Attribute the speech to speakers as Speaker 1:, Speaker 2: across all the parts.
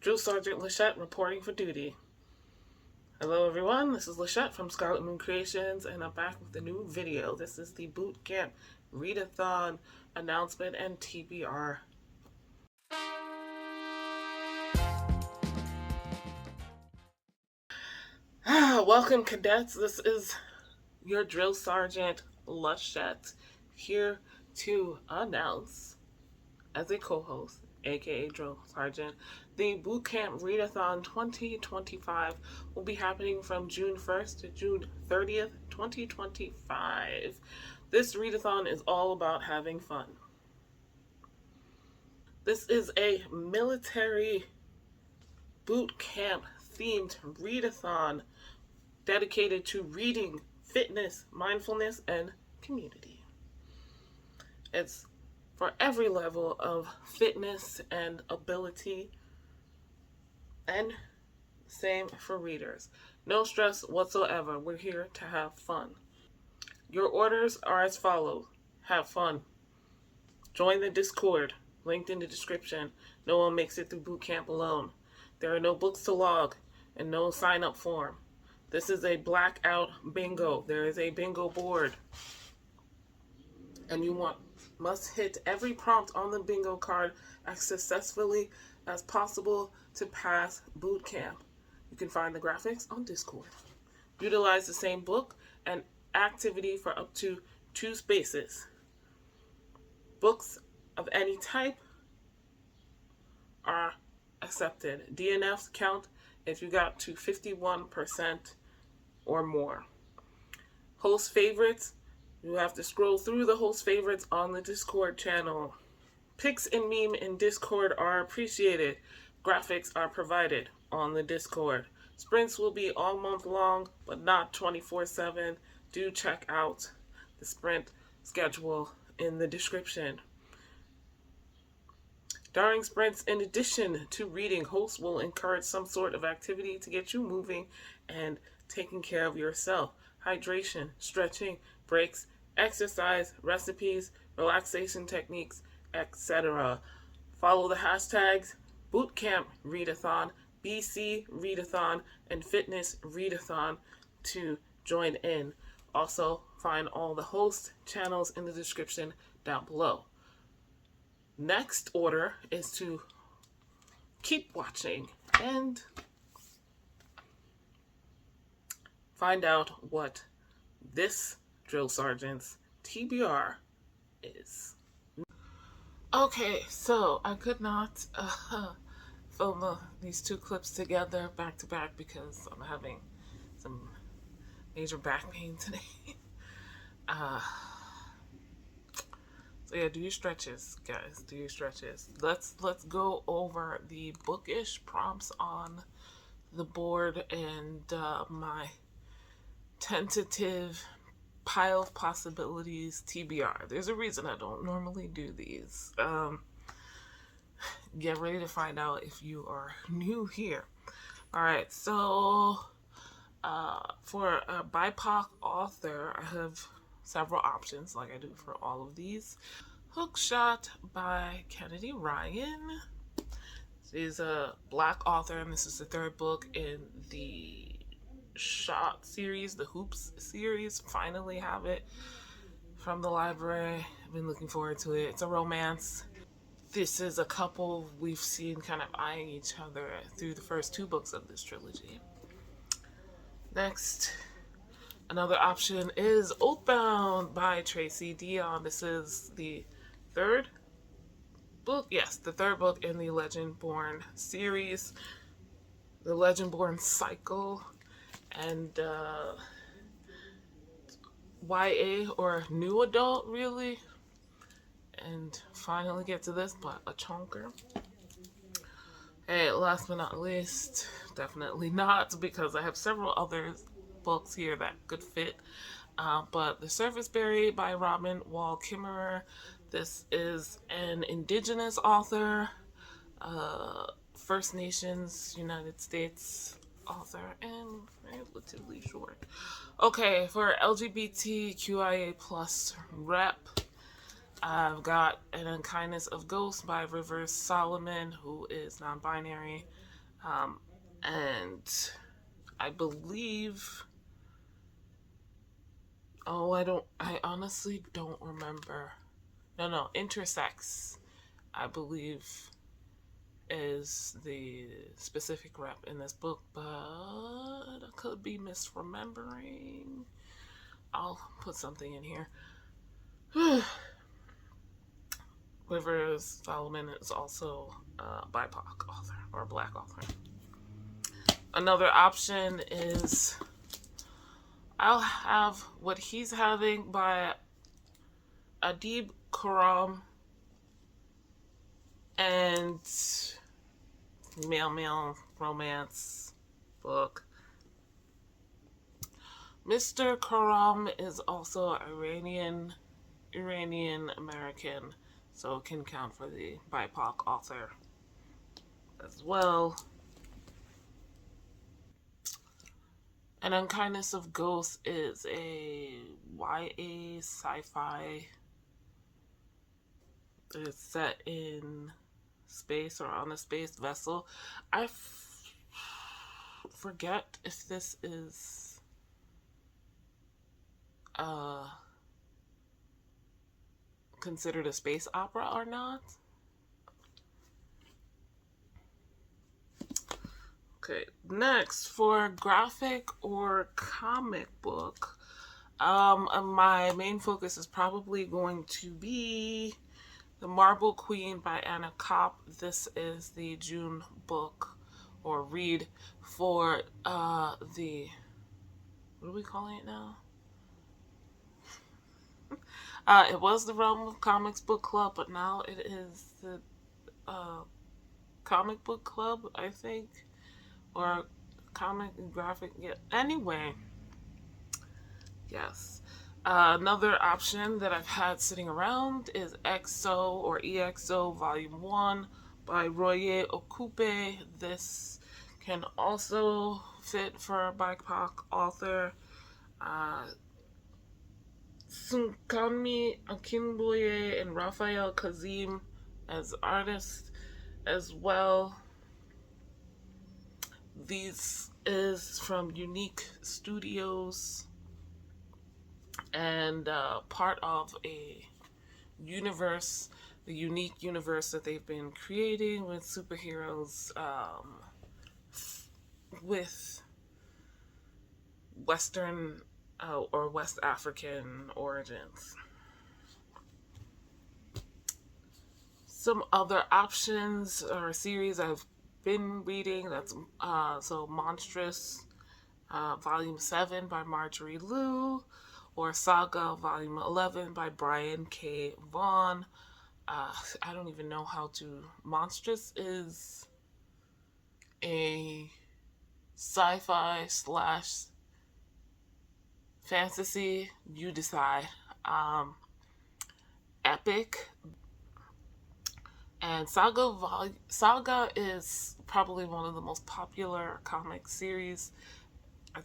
Speaker 1: Drill Sergeant Lachette reporting for duty. Hello everyone, this is Lachette from Scarlet Moon Creations, and I'm back with a new video. This is the Boot Camp Readathon announcement and TBR. Welcome cadets, this is your Drill Sergeant Lachette here to announce as a co-host, aka Drill Sergeant, the Boot Camp Readathon 2025 will be happening from June 1st to June 30th, 2025. This readathon is all about having fun. This is a military boot camp themed readathon dedicated to reading, fitness, mindfulness, and community. It's for every level of fitness and ability, and same for readers. No stress whatsoever. We're here to have fun. Your orders are as follows. Have fun. Join the Discord, linked in the description. No one makes it through boot camp alone. There are no books to log and no sign-up form. This is a blackout bingo. There is a bingo board. And you must hit every prompt on the bingo card as successfully as possible to pass boot camp. You can find the graphics on Discord. Utilize the same book and activity for up to 2 spaces. Books of any type are accepted. DNFs count if you got to 51% or more. Host favorites, you have to scroll through the host favorites on the Discord channel. Pics and meme in Discord are appreciated. Graphics are provided on the Discord. Sprints will be all month long, but not 24/7. Do check out the sprint schedule in the description. During sprints, in addition to reading, hosts will encourage some sort of activity to get you moving and taking care of yourself. Hydration, stretching, breaks, exercise, recipes, relaxation techniques, etc. Follow the hashtags Boot Camp Readathon, BCreadathon, and Fitnessreadathon to join in. Also, find all the host channels in the description down below. Next order is to keep watching and find out what this Drill Sergeant's TBR is. Okay, so I could not film these 2 clips together back to back because I'm having some major back pain today. So yeah, do your stretches, guys. Do your stretches. Let's go over the bookish prompts on the board and my tentative pile of possibilities TBR. There's a reason I don't normally do these. Get ready to find out if you are new here. Alright, so for a BIPOC author, I have several options like I do for all of these. Hookshot by Kennedy Ryan. She's a Black author, and this is the 3rd book in the Shot series, the Hoops series. Finally have it from the library. I've been looking forward to it. It's a romance. This is a couple we've seen kind of eyeing each other through the first 2 books of this trilogy. Next, another option is Oathbound by Tracy Dion. This is the 3rd book. Yes, the 3rd book in the Legendborn series, the Legendborn cycle. And YA or new adult, really. And finally get to this, but a chonker. Hey, last but not least, definitely not, because I have several other books here that could fit. But The Surface Berry by Robin Wall Kimmerer. This is an indigenous author, First Nations, United States author, and relatively short. Okay, for LGBTQIA+ rep, I've got An Unkindness of Ghosts by Rivers Solomon, who is non-binary. And I believe... I honestly don't remember. No, Intersex, I believe, is the specific rep in this book, but I could be misremembering. I'll put something in here. Rivers Solomon is also a BIPOC author or a Black author. Another option is I'll have What He's Having by Adib Khorram and male romance book. Mr. Khorram is also Iranian American, so it can count for the BIPOC author as well. An Unkindness of Ghosts is a YA sci-fi. It's set in space or on a space vessel. I forget if this is considered a space opera or not. Okay, next, for graphic or comic book, my main focus is probably going to be The Marble Queen by Anna Kopp. This is the June book or read for the, what are we calling it now? It was the Realm of Comics Book Club, but now it is the Comic Book Club, I think. Or comic and graphic, yeah. Anyway, yes. Another option that I've had sitting around is EXO or EXO Volume 1 by Roye Okupe. This can also fit for a BIPOC author. Sunkanmi Akinboye and Raphael Kazim as artists as well. These is from Unique Studios and part of a universe, the unique universe that they've been creating with superheroes with Western or West African origins. Some other options or series I've been reading, that's so Monstrous Volume 7 by Marjorie Liu, or Saga Volume 11 by Brian K. Vaughan. I don't even know how to... Monstrous is a sci-fi / fantasy, you decide, epic. And Saga is probably one of the most popular comic series at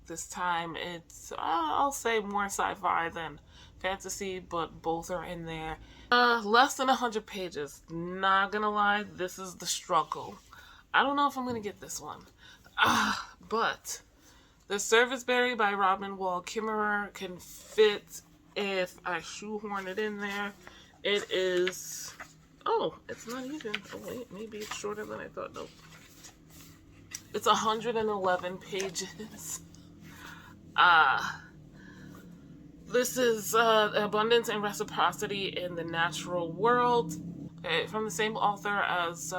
Speaker 1: this time. It's, I'll say, more sci-fi than fantasy, but both are in there. Less than 100 pages. Not gonna lie, this is the struggle. I don't know if I'm gonna get this one. But The Serviceberry by Robin Wall Kimmerer can fit if I shoehorn it in there. It is... Oh, it's not even. Oh, wait, maybe it's shorter than I thought. Nope. It's 111 pages. This is Abundance and Reciprocity in the Natural World. Okay, from the same author as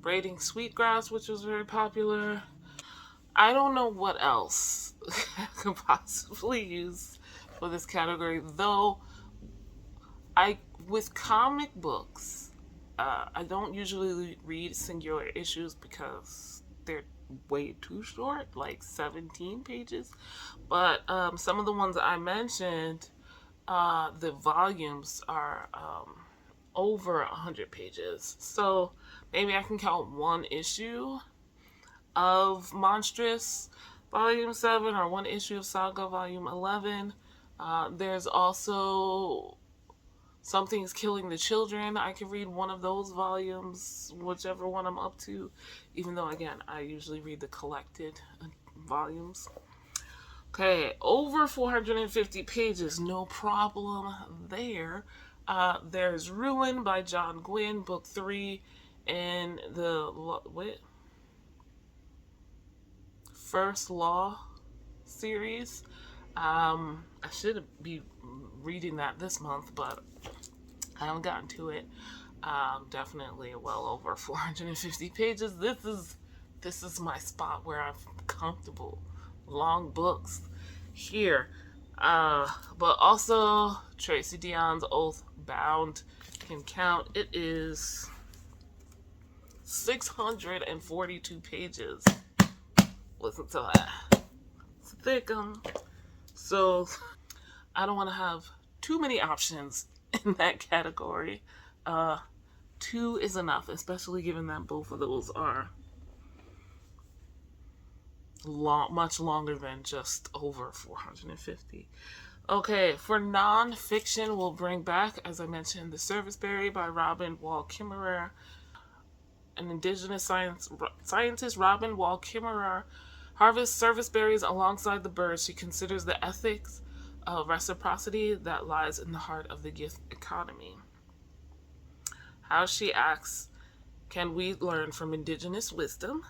Speaker 1: Braiding Sweetgrass, which was very popular. I don't know what else I could possibly use for this category, though. With comic books, I don't usually read singular issues because they're way too short, like 17 pages. But some of the ones I mentioned, the volumes are over 100 pages. So maybe I can count one issue of Monstrous Volume 7 or one issue of Saga Volume 11. There's also Something's Killing the Children. I can read one of those volumes, whichever one I'm up to, even though, again, I usually read the collected volumes. Okay, over 450 pages, no problem there. There's Ruin by John Gwynne, book 3, in the First Law series. I should be reading that this month, but I haven't gotten to it. Definitely well over 450 pages. This is my spot where I'm comfortable. Long books here. But also Tracy Dion's Oath Bound can count. It is 642 pages. Listen to that. It's thick. So I don't want to have too many options in that category. 2 is enough, especially given that both of those are much longer than just over 450. Okay, for non-fiction, we'll bring back, as I mentioned, The Serviceberry by Robin Wall Kimmerer. An indigenous scientist, Robin Wall Kimmerer, harvests serviceberries alongside the birds. She considers the ethics of reciprocity that lies in the heart of the gift economy. How she asks, can we learn from indigenous wisdom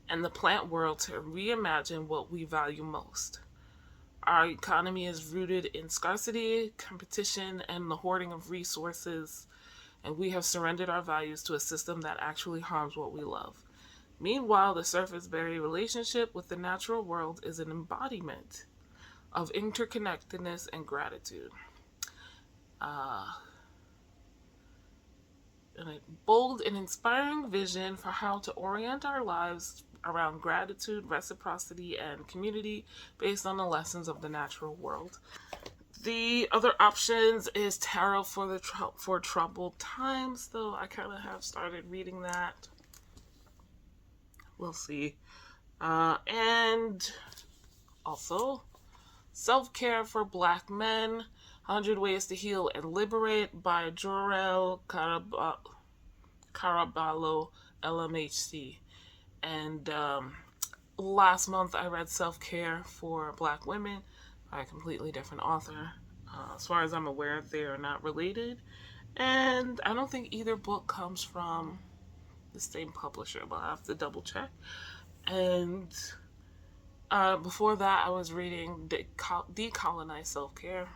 Speaker 1: and the plant world to reimagine what we value most? Our economy is rooted in scarcity, competition, and the hoarding of resources, and we have surrendered our values to a system that actually harms what we love. Meanwhile, the surfaceberry relationship with the natural world is an embodiment of interconnectedness and gratitude. A bold and inspiring vision for how to orient our lives around gratitude, reciprocity, and community based on the lessons of the natural world. The other options is Tarot for Troubled Times, though I kind of have started reading that. We'll see. And also Self-Care for Black Men, 100 Ways to Heal and Liberate by Jorel Caraballo, LMHC. And last month I read Self-Care for Black Women by a completely different author. As far as I'm aware, they are not related. And I don't think either book comes from the same publisher, but I have to double check. And before that, I was reading Decolonize Self-Care.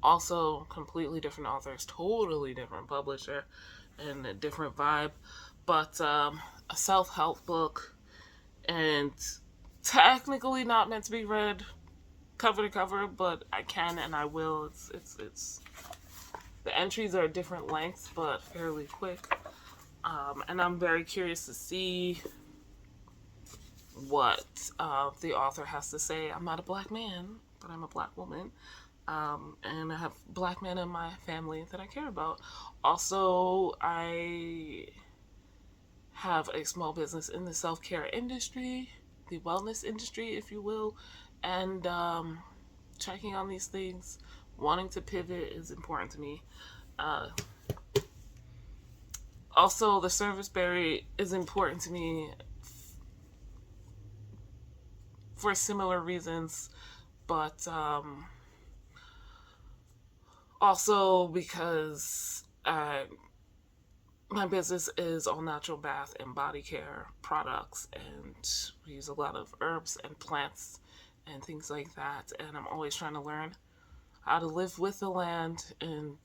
Speaker 1: Also, completely different authors, totally different publisher, and a different vibe. But a self-help book, and technically not meant to be read cover to cover, but I can and I will. It's the entries are different lengths, but fairly quick. And I'm very curious to see what the author has to say. I'm not a black man, but I'm a black woman. And I have black men in my family that I care about. Also, I have a small business in the self-care industry, the wellness industry, if you will. And checking on these things, wanting to pivot is important to me. Also, the serviceberry is important to me for similar reasons, but also because my business is all natural bath and body care products, and we use a lot of herbs and plants and things like that, and I'm always trying to learn how to live with the land and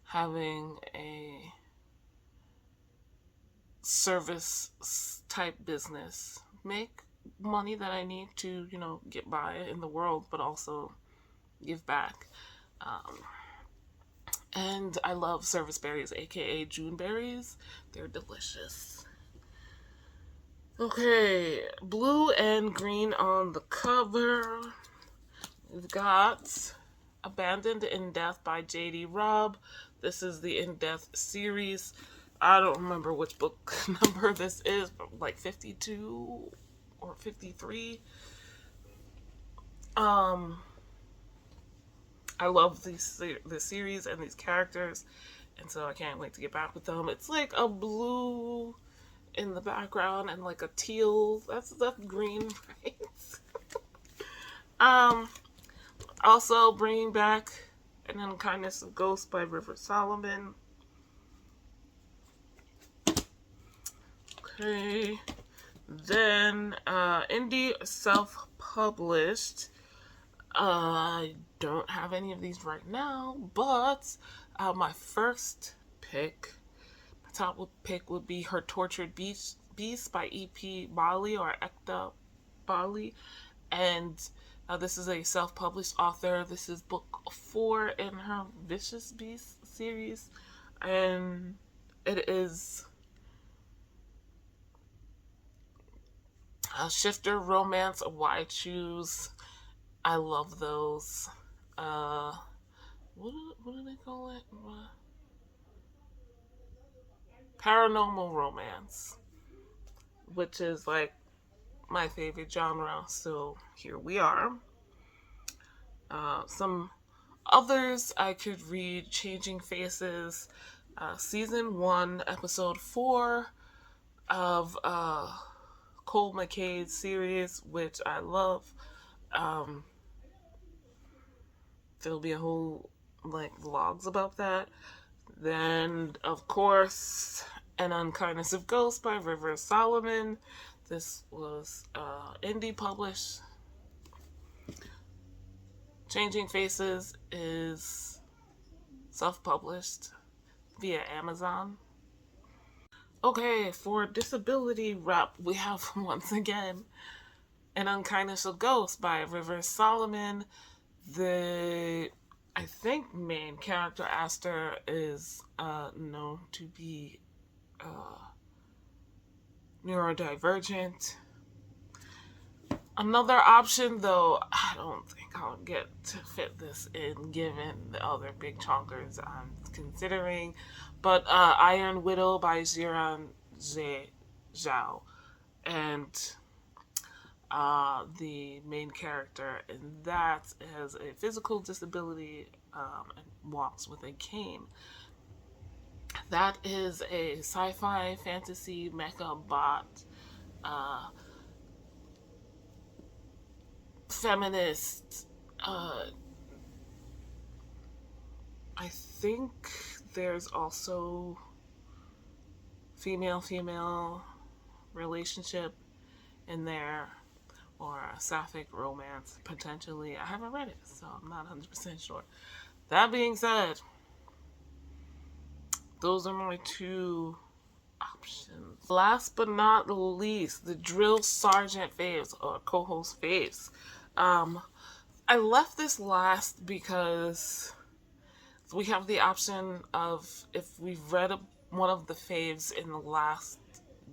Speaker 1: having a service type business, make money that I need to, get by in the world, but also give back. And I love service berries, aka June berries. They're delicious. Okay, blue and green on the cover. We've got Abandoned in Death by J.D. Robb. This is the In Death series. I don't remember which book number this is, but like 52 or 53. I love the series and these characters, and so I can't wait to get back with them. It's like a blue in the background and like a teal. That's green, right? Also bringing back An Unkindness of Ghosts by River Solomon. Okay. Then indie self-published. I don't have any of these right now, but my first pick, my top pick would be Her Tortured Beast by E.P. Bali or Ekta Bali. And this is a self-published author. This is book 4 in her Vicious Beast series. And it is a shifter romance, a why choose. I love those. What do they call it? Paranormal romance, which is like my favorite genre. So here we are. Some others I could read: Changing Faces, season 1, episode 4 of Cole McKay's series, which I love. There'll be a whole like vlogs about that. Then, of course, An Unkindness of Ghosts by River Solomon. This was indie published. Changing Faces is self-published via Amazon. Okay, for disability rep, we have once again An Unkindness of Ghosts by River Solomon. I think main character Aster is known to be neurodivergent. Another option, though, I don't think I'll get to fit this in given the other big chonkers I'm considering, but Iron Widow by Jiran Zhao. And the main character in that has a physical disability and walks with a cane. That is a sci-fi fantasy mecha bot feminist. I think there's also female relationship in there, or a sapphic romance, potentially. I haven't read it, so I'm not 100% sure. That being said, those are my 2 options. Last but not least, the Drill Sergeant faves, or co-host faves. I left this last because we have the option of, if we've read one of the faves in the last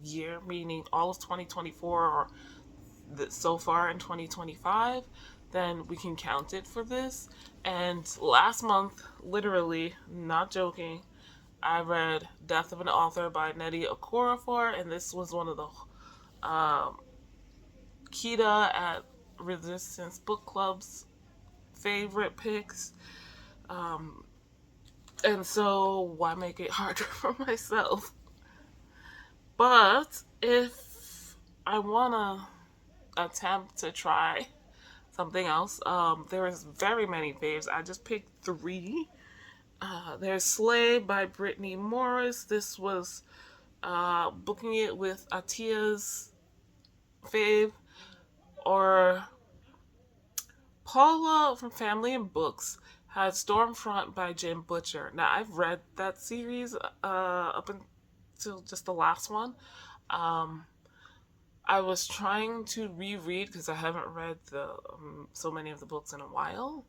Speaker 1: year, meaning all of 2024 or so far in 2025, then we can count it for this. And last month, literally, not joking, I read Death of an Author by Nnedi Okorafor, and this was one of the Keda at Resistance Book Club's favorite picks. And so why make it harder for myself? But if I want to attempt to try something else, there is very many faves. I just picked 3. There's Slay by Brittany Morris. This was booking it with Ahtiya's fave. Or Paula from Family and Books had Stormfront by Jim Butcher. Now, I've read that series up until just the last one. I was trying to reread because I haven't read so many of the books in a while.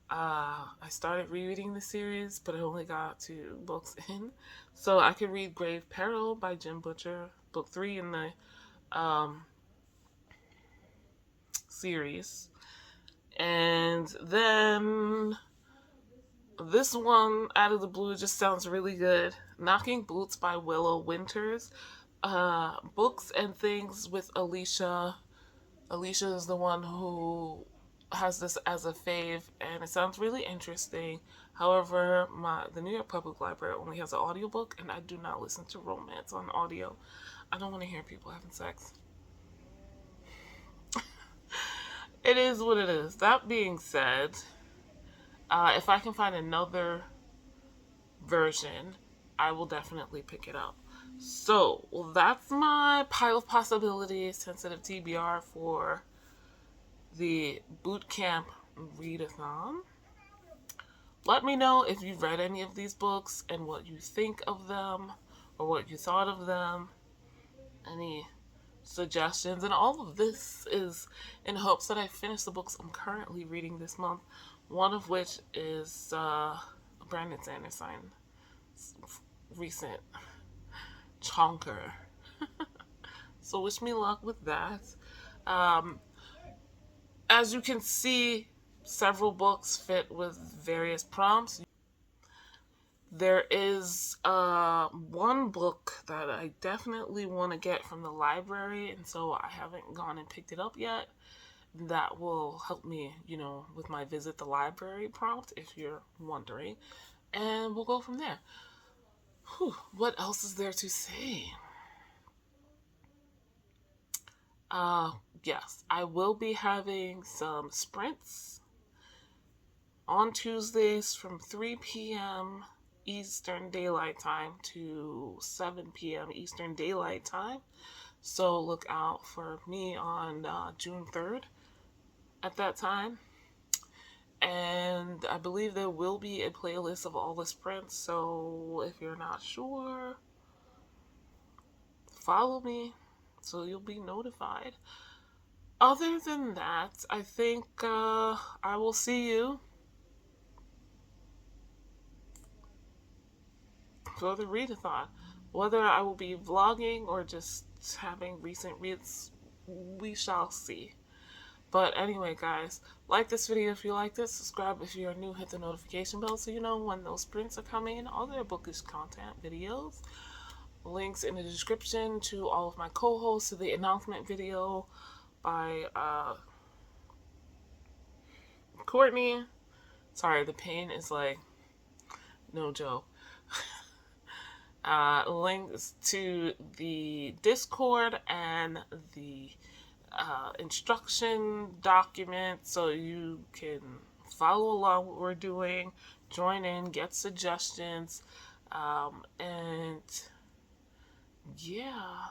Speaker 1: I started rereading the series, but I only got 2 books in. So I could read Grave Peril by Jim Butcher, book 3 in the series. And then this one, out of the blue, just sounds really good. Knocking Boots by Willow Winters. Books and Things with Alisha. Alisha is the one who has this as a fave, and it sounds really interesting. However, the New York Public Library only has an audiobook, and I do not listen to romance on audio. I don't want to hear people having sex. It is what it is. That being said, if I can find another version, I will definitely pick it up. So, well, that's my pile of possibilities, sensitive TBR for the Boot Camp Readathon. Let me know if you've read any of these books and what you think of them or what you thought of them. Any suggestions, and all of this is in hopes that I finish the books I'm currently reading this month, one of which is Brandon Sanderson recent chonker. So wish me luck with that. As you can see, several books fit with various prompts. There is one book that I definitely want to get from the library, and so I haven't gone and picked it up yet. That will help me, with my visit the library prompt, if you're wondering. And we'll go from there. Whew, what else is there to say? Yes, I will be having some sprints on Tuesdays from 3 p.m. Eastern Daylight Time to 7 p.m. Eastern Daylight Time. So look out for me on June 3rd at that time. And I believe there will be a playlist of all the sprints. So if you're not sure, follow me so you'll be notified. Other than that, I think I will see you for the readathon. Whether I will be vlogging or just having recent reads, we shall see. But anyway, guys, like this video if you like this, subscribe if you're new, hit the notification bell so you know when those sprints are coming, all their bookish content videos. Links in the description to all of my co-hosts, to the announcement video by Courtney. Sorry, the pain is like no joke. Links to the Discord and the instruction document so you can follow along what we're doing, join in, get suggestions, and yeah.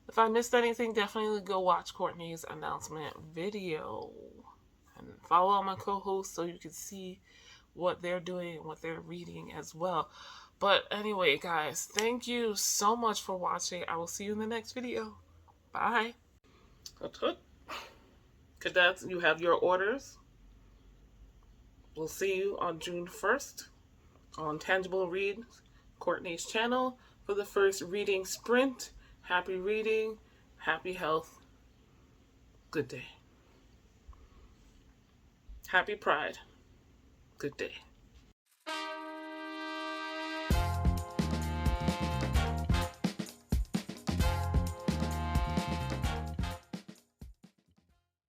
Speaker 1: If I missed anything, definitely go watch Courtney's announcement video and follow all my co-hosts so you can see what they're doing and what they're reading as well. But anyway, guys, thank you so much for watching. I will see you in the next video. Bye. Cadets, you have your orders. We'll see you on June 1st on Tangible Read, Courtney's channel, for the first reading sprint. Happy reading, happy health, good day. Happy Pride, good day.